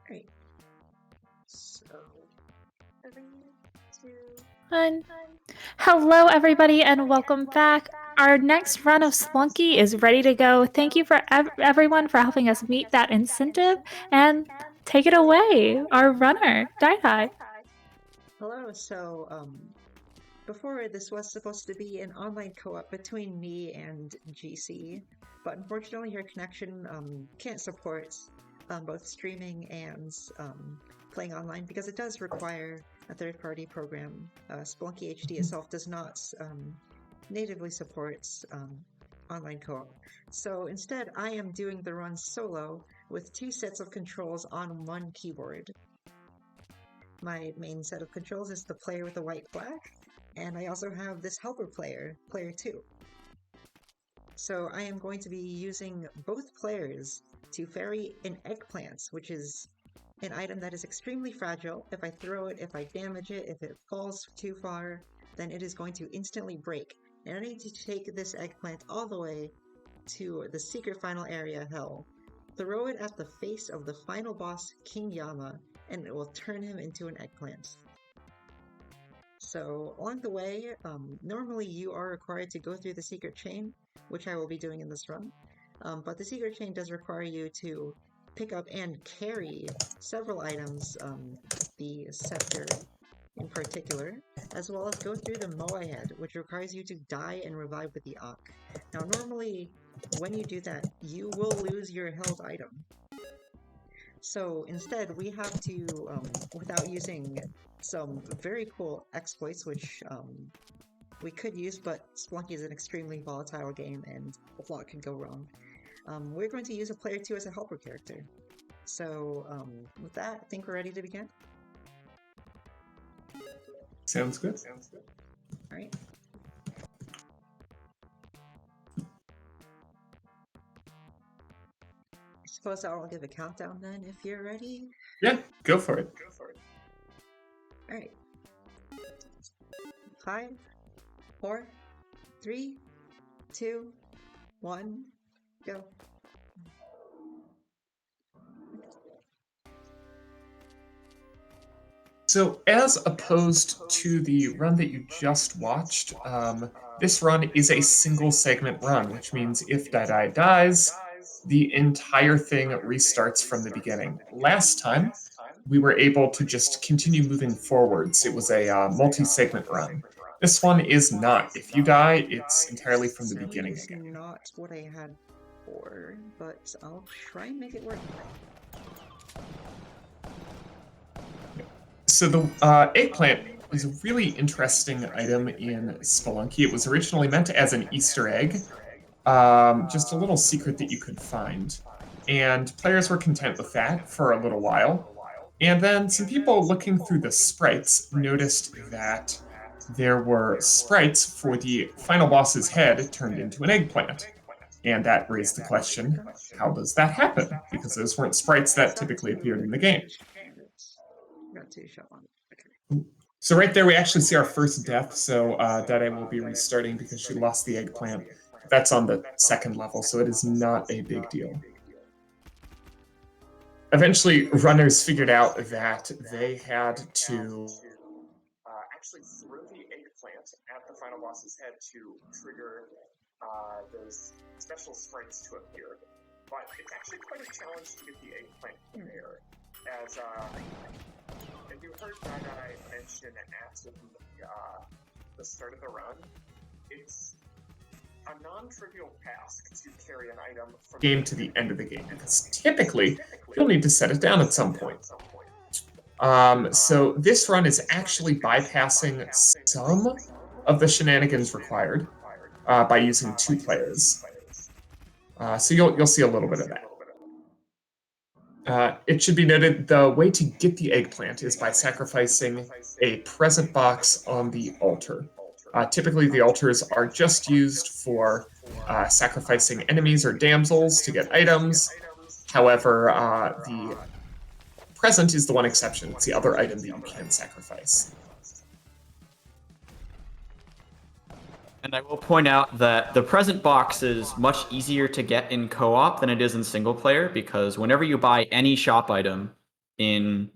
Great. So, 3, 2, Fun. Hello, everybody, and welcome back. Our next run of Spelunky is ready to go. Thank you for everyone for helping us meet that incentive, and take it away, our runner, Dai. hello. So, before this was supposed to be an online co-op between me and GC, but unfortunately her connection can't support both streaming and playing online because it does require a third-party program. Spelunky HD itself does not natively support online co-op. So instead, I am doing the run solo with 2 sets of controls on 1 keyboard. My main set of controls is the player with the white flag, and I also have this helper player, player 2. So I am going to be using both players to ferry an eggplant, which is an item that is extremely fragile. If I throw it, if I damage it, if it falls too far, then it is going to instantly break. And I need to take this eggplant all the way to the secret final area, Hell. Throw it at the face of the final boss, King Yama, and it will turn him into an eggplant. So along the way, normally you are required to go through the secret chain, which I will be doing in this run. But the secret chain does require you to pick up and carry several items, the scepter in particular, as well as go through the Moai head, which requires you to die and revive with the Ankh. Now normally, when you do that, you will lose your held item. So instead, we have to, without using some very cool exploits, which we could use, but Spelunky is an extremely volatile game and a lot can go wrong. We're going to use a player 2 as a helper character. So with that, I think we're ready to begin. Sounds good. All right. I suppose I'll give a countdown then if you're ready. Yeah, go for it. All right. 5, 4, 3, 2, 1, go. So as opposed to the run that you just watched, this run is a single segment run, which means if Dai dies, the entire thing restarts from the beginning. Last time, we were able to just continue moving forwards. It was a multi-segment run. This one is not. If you die, it's entirely from the beginning again. It's not what I had before, but I'll try and make it work. So the eggplant is a really interesting item in Spelunky. It was originally meant as an Easter egg, just a little secret that you could find. And players were content with that for a little while. And then some people looking through the sprites noticed that there were sprites for the final boss's head turned into an eggplant. And that raised the question, how does that happen? Because those weren't sprites that typically appeared in the game. Got 2 shot on. Okay. So right there, we actually see our first death. So Dai will be restarting because she lost the eggplant. That's on the 2nd level, so it is not a big deal. Eventually, runners figured out that they had to actually throw the eggplant at the final boss's head to trigger those special sprites to appear. But it's actually quite a challenge to get the eggplant in there, as you heard Dai mention at the start of the run, it's a non-trivial task to carry an item from the game to the end of the game, because typically you'll need to set it down at some point. So this run is actually bypassing some of the shenanigans required by using 2 players. So you'll see a little bit of that. It should be noted, the way to get the eggplant is by sacrificing a present box on the altar. Typically, the altars are just used for sacrificing enemies or damsels to get items. However, the present is the one exception. It's the other item that you can sacrifice. And I will point out that the present box is much easier to get in co-op than it is in single player, because whenever you buy any shop item in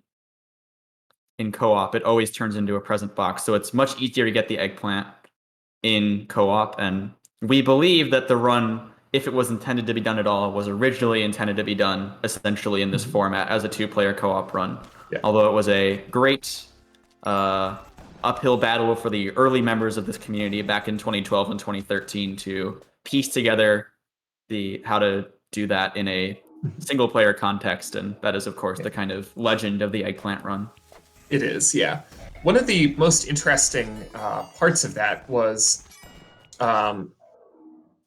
co-op, it always turns into a present box. So it's much easier to get the eggplant in co-op. And we believe that the run, if it was intended to be done at all, was originally intended to be done essentially in this format as a 2-player co-op run. Yeah. Although it was a great uphill battle for the early members of this community back in 2012 and 2013 to piece together how to do that in a single player context. And that is, of course, the kind of legend of the eggplant run. It is, yeah. One of the most interesting parts of that was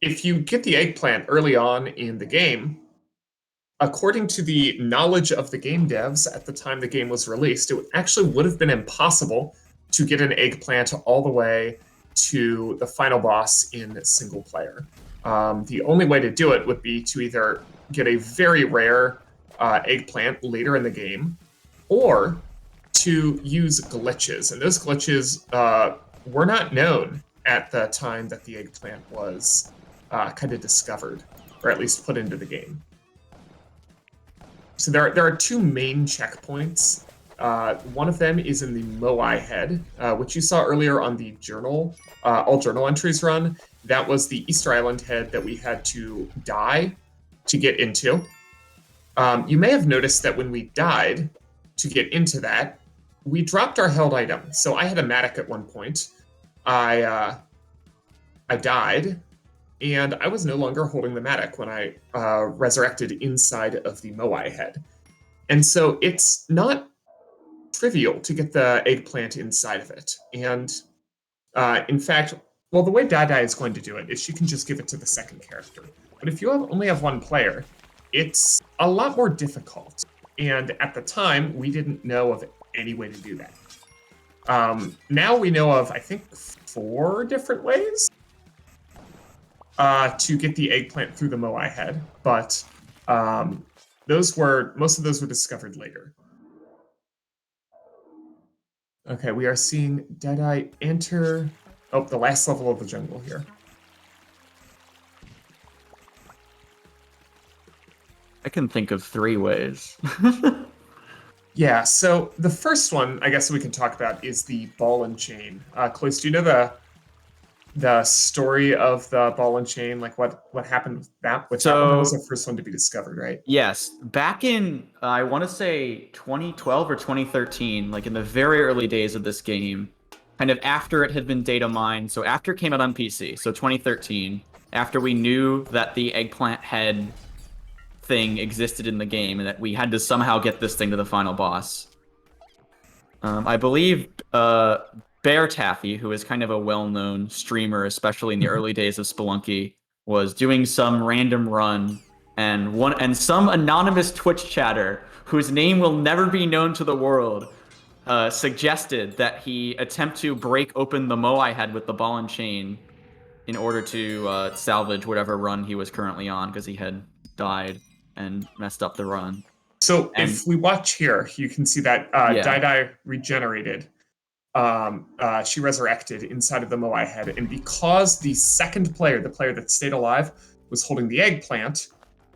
if you get the eggplant early on in the game, according to the knowledge of the game devs at the time the game was released, it actually would have been impossible to get an eggplant all the way to the final boss in single player. The only way to do it would be to either get a very rare eggplant later in the game, or to use glitches. And those glitches were not known at the time that the eggplant was kind of discovered, or at least put into the game. So there are two main checkpoints. One of them is in the Moai head, which you saw earlier on the journal, all journal entries run. That was the Easter Island head that we had to die to get into. You may have noticed that when we died to get into that, we dropped our held item. So I had a Matic at one point. I died, and I was no longer holding the Matic when I resurrected inside of the Moai head. And so it's not trivial to get the eggplant inside of it. And in fact, well, the way Dai is going to do it is she can just give it to the second character. But if you only have one player, it's a lot more difficult. And at the time, we didn't know of any way to do that. Now we know of, I think, 4 different ways to get the eggplant through the Moai head, but most of those were discovered later. Okay, we are seeing Deadeye enter the last level of the jungle here. I can think of 3 ways. Yeah, so the first one I guess we can talk about is the ball and chain. Close, do you know the story of the ball and chain? Like what happened with that? That one was the first one to be discovered, right? Yes, back in I want to say 2012 or 2013, like in the very early days of this game, kind of after it had been data mined. So after it came out on PC, so 2013, after we knew that the eggplant head thing existed in the game and that we had to somehow get this thing to the final boss. I believe Bear Taffy, who is kind of a well-known streamer, especially in the early days of Spelunky, was doing some random run, and some anonymous Twitch chatter, whose name will never be known to the world, suggested that he attempt to break open the Moai head with the ball and chain in order to salvage whatever run he was currently on, because he had died and messed up the run. So if we watch here, you can see that Dai regenerated. She resurrected inside of the Moai head, and because the second player, the player that stayed alive, was holding the eggplant,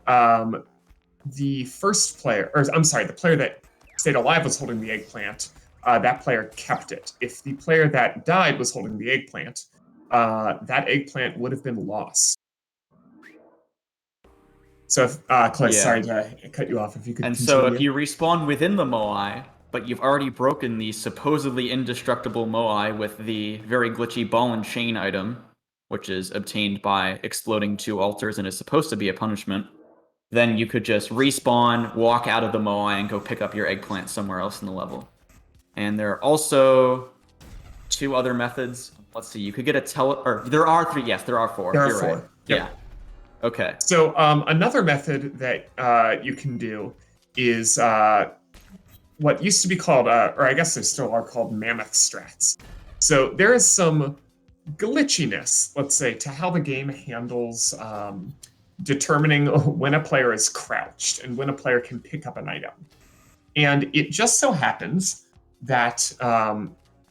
the first player, or I'm sorry, the player that stayed alive was holding the eggplant, that player kept it. If the player that died was holding the eggplant, that eggplant would have been lost. So, Clay, sorry to cut you off. If you could continue. So if you respawn within the Moai, but you've already broken the supposedly indestructible Moai with the very glitchy ball and chain item, which is obtained by exploding 2 altars and is supposed to be a punishment, then you could just respawn, walk out of the Moai, and go pick up your eggplant somewhere else in the level. And there are also 2 other methods. Let's see, you could get there are 3. Yes, there are 4. There are You're 4. right. Yep. Yeah. Okay. So another method that you can do is what used to be called, or I guess they still are called, mammoth strats. So there is some glitchiness, let's say, to how the game handles determining when a player is crouched and when a player can pick up an item. And it just so happens that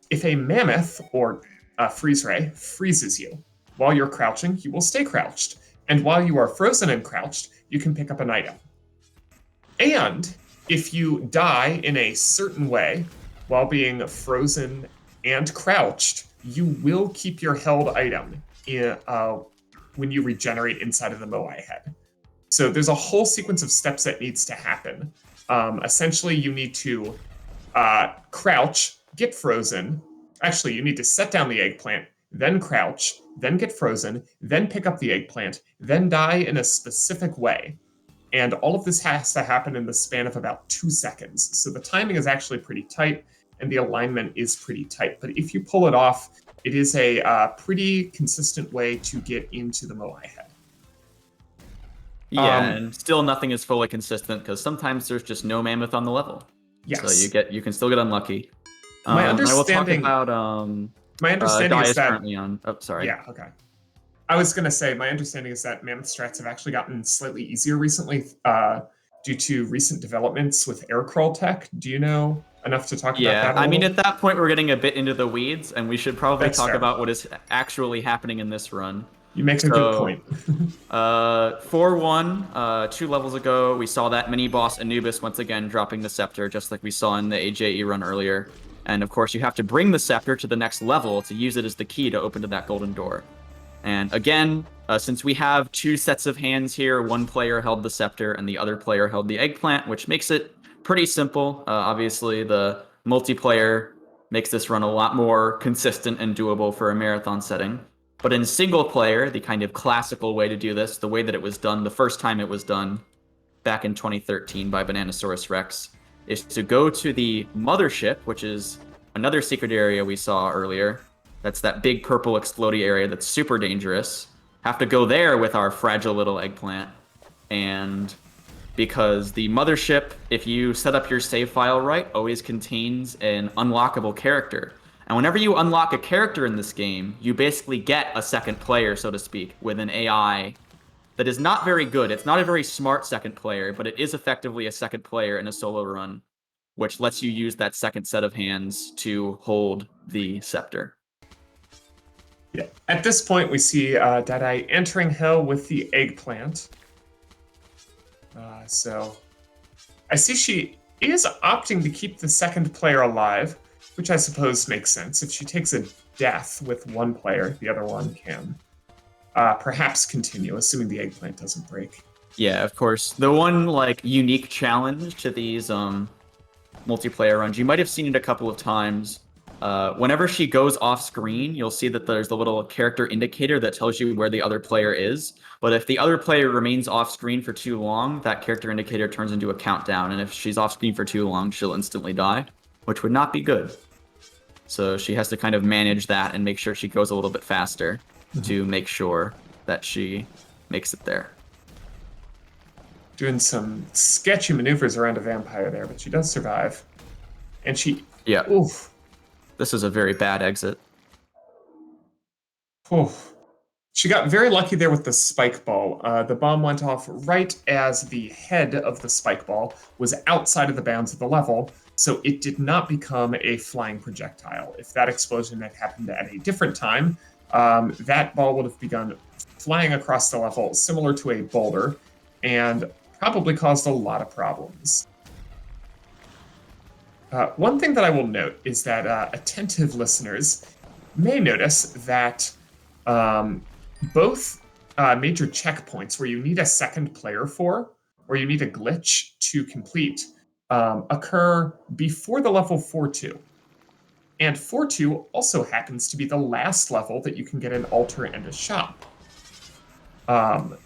if a mammoth or a freeze ray freezes you, while you're crouching, you will stay crouched. And while you are frozen and crouched, you can pick up an item. And if you die in a certain way while being frozen and crouched, you will keep your held item when you regenerate inside of the Moai head. So there's a whole sequence of steps that needs to happen. Essentially, you need to crouch, get frozen. Actually, you need to set down the eggplant, then crouch, then get frozen, then pick up the eggplant, then die in a specific way. And all of this has to happen in the span of about 2 seconds. So the timing is actually pretty tight, and the alignment is pretty tight. But if you pull it off, it is a pretty consistent way to get into the Moai head. Yeah, and still nothing is fully consistent because sometimes there's just no mammoth on the level. Yes. So you can still get unlucky. My understanding. I will talk about my understanding is that currently on. Oh, sorry. Yeah. Okay. I was gonna say my understanding is that mammoth strats have actually gotten slightly easier recently due to recent developments with air crawl tech. Do you know enough to talk about that? I mean, at that point, we're getting a bit into the weeds, and we should probably talk fair. about what is actually happening in this run. You make a good point. 4-1, 2 levels ago, we saw that mini-boss Anubis once again dropping the scepter, just like we saw in the AJE run earlier. And of course, you have to bring the scepter to the next level to use it as the key to open to that golden door. And again, since we have 2 sets of hands here, one player held the scepter and the other player held the eggplant, which makes it pretty simple. Obviously, the multiplayer makes this run a lot more consistent and doable for a marathon setting. But in single player, the kind of classical way to do this, the way that it was done the first time it was done back in 2013 by Bananasaurus Rex, is to go to the mothership, which is another secret area we saw earlier. That's that big purple explodey area that's super dangerous. Have to go there with our fragile little eggplant. And because the mothership, if you set up your save file right, always contains an unlockable character. And whenever you unlock a character in this game, you basically get a second player, so to speak, with an AI that is not very good. It's not a very smart second player, but it is effectively a second player in a solo run, which lets you use that second set of hands to hold the scepter. Yeah. At this point, we see Deadeye entering hell with the eggplant. So I see she is opting to keep the second player alive, which I suppose makes sense. If she takes a death with one player, the other one can perhaps continue, assuming the eggplant doesn't break. Yeah, of course. The one unique challenge to these multiplayer runs, you might have seen it a couple of times. Whenever she goes off screen, you'll see that there's the little character indicator that tells you where the other player is. But if the other player remains off screen for too long, that character indicator turns into a countdown. And if she's off screen for too long, she'll instantly die, which would not be good. So she has to kind of manage that and make sure she goes a little bit faster to make sure that she makes it there. Doing some sketchy maneuvers around a vampire there, but she does survive. And she... Yeah. Oof. This is a very bad exit. Oof. She got very lucky there with the spike ball. The bomb went off right as the head of the spike ball was outside of the bounds of the level, so it did not become a flying projectile. If that explosion had happened at a different time, that ball would have begun flying across the level, similar to a boulder, and probably caused a lot of problems. One thing that I will note is that attentive listeners may notice that both major checkpoints where you need a second player for, or you need a glitch to complete, occur before the level 4-2. And 4-2 also happens to be the last level that you can get an altar and a shop.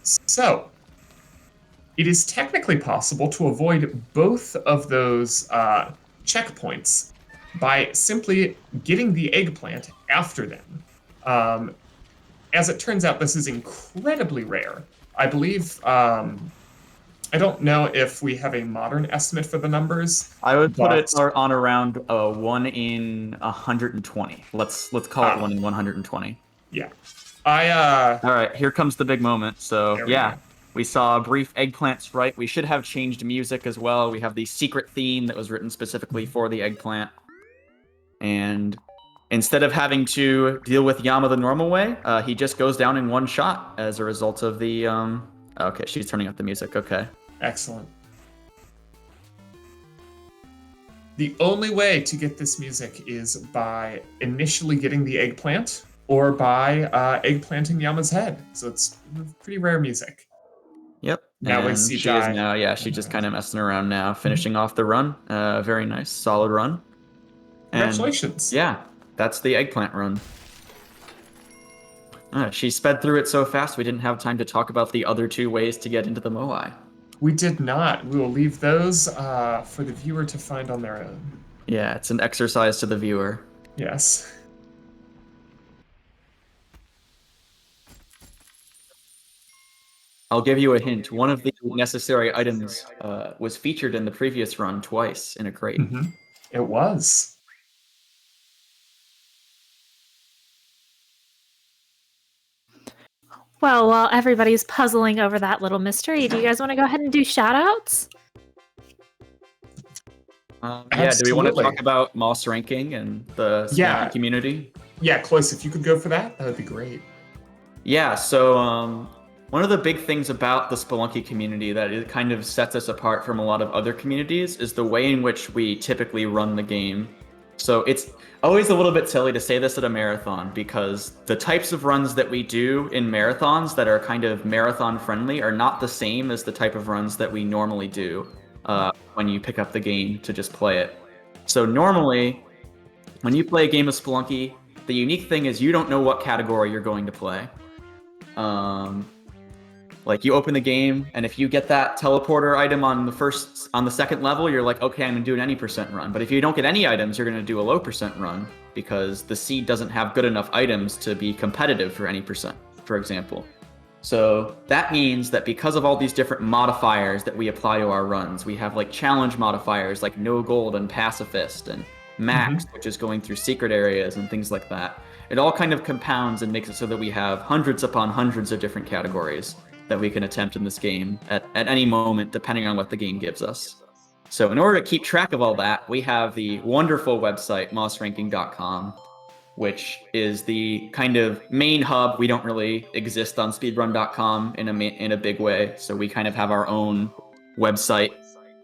So, it is technically possible to avoid both of those checkpoints by simply getting the eggplant after them. As it turns out, this is incredibly rare. I believe, I don't know if we have a modern estimate for the numbers. I would put it on around 1 in 120. Let's call it 1 in 120. Yeah. All right, here comes the big moment. So yeah, go. we saw a brief eggplant sprite. We should have changed music as well. We have the secret theme that was written specifically for the eggplant. And instead of having to deal with Yama the normal way, he just goes down in one shot as a result of the... Okay, she's turning up the music. Okay. Excellent. The only way to get this music is by initially getting the eggplant or by eggplanting Yama's head. So it's pretty rare music. Yep. That way And CJ... she is now, yeah, she's just kind of messing around now, finishing off the run. Very nice, solid run. Congratulations. And yeah, that's the eggplant run. She sped through it so fast we didn't have time to talk about the other 2 ways to get into the Moai. We did not. We will leave those for the viewer to find on their own. Yeah, it's an exercise to the viewer. Yes. I'll give you a hint. One of the necessary items was featured in the previous run twice in a crate. Mm-hmm. It was. Well, while everybody's puzzling over that little mystery, do you guys want to go ahead and do shout-outs? Yeah, do we want to talk about Moss ranking and the Spelunky community? Yeah, Close, if you could go for that, that would be great. Yeah, so one of the big things about the Spelunky community that it kind of sets us apart from a lot of other communities is the way in which we typically run the game. So it's always a little bit silly to say this at a marathon because the types of runs that we do in marathons that are kind of marathon friendly are not the same as the type of runs that we normally do when you pick up the game to just play it. So normally, when you play a game of Spelunky, the unique thing is you don't know what category you're going to play. Like you open the game, and if you get that teleporter item on the second level, you're like, okay, I'm gonna do an any percent run. But if you don't get any items, you're gonna do a low percent run because the seed doesn't have good enough items to be competitive for any percent, for example. So that means that because of all these different modifiers that we apply to our runs, we have like challenge modifiers like no gold and pacifist and max, which is going through secret areas and things like that. It all kind of compounds and makes it so that we have hundreds upon hundreds of different categories that we can attempt in this game at any moment, depending on what the game gives us. So in order to keep track of all that, we have the wonderful website, mossranking.com, which is the kind of main hub. We don't really exist on speedrun.com in a big way, so we kind of have our own website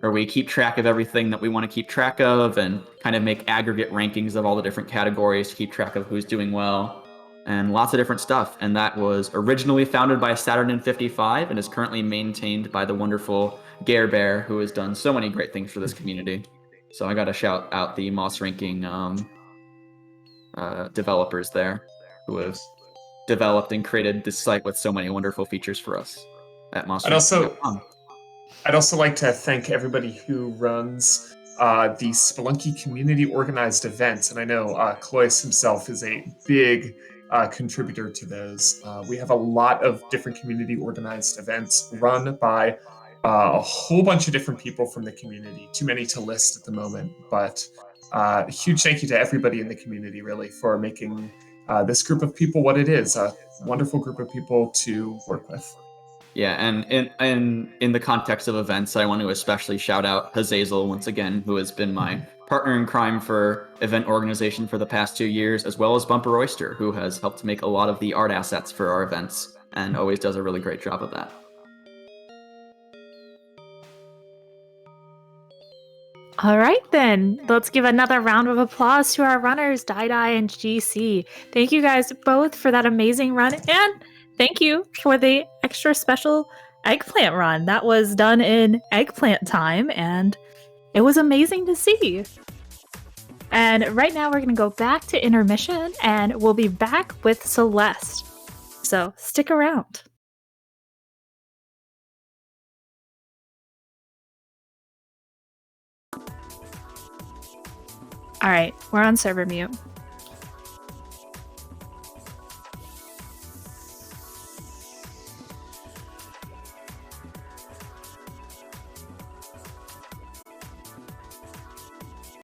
where we keep track of everything that we want to keep track of and kind of make aggregate rankings of all the different categories to keep track of who's doing well and lots of different stuff. And that was originally founded by Saturnin55 and is currently maintained by the wonderful Gare Bear, who has done so many great things for this community. So I got to shout out the Moss Ranking developers there who have developed and created this site with so many wonderful features for us at mossranking.com. I'd also like to thank everybody who runs the Spelunky community organized events. And I know Cloyce himself is a big contributor to those. We have a lot of different community organized events run by a whole bunch of different people from the community. Too many to list at the moment, but a huge thank you to everybody in the community, really, for making this group of people what it is, a wonderful group of people to work with. Yeah, and in the context of events, I want to especially shout out Hazazel once again, who has been my partner in crime for event organization for the past 2 years, as well as Bumper Oyster, who has helped make a lot of the art assets for our events and always does a really great job of that. All right, then. Let's give another round of applause to our runners, Dai and GC. Thank you guys both for that amazing run, and thank you for the extra special eggplant run. That was done in eggplant time, and it was amazing to see. And right now we're going to go back to intermission, and we'll be back with Celeste. So stick around. All right, we're on server mute.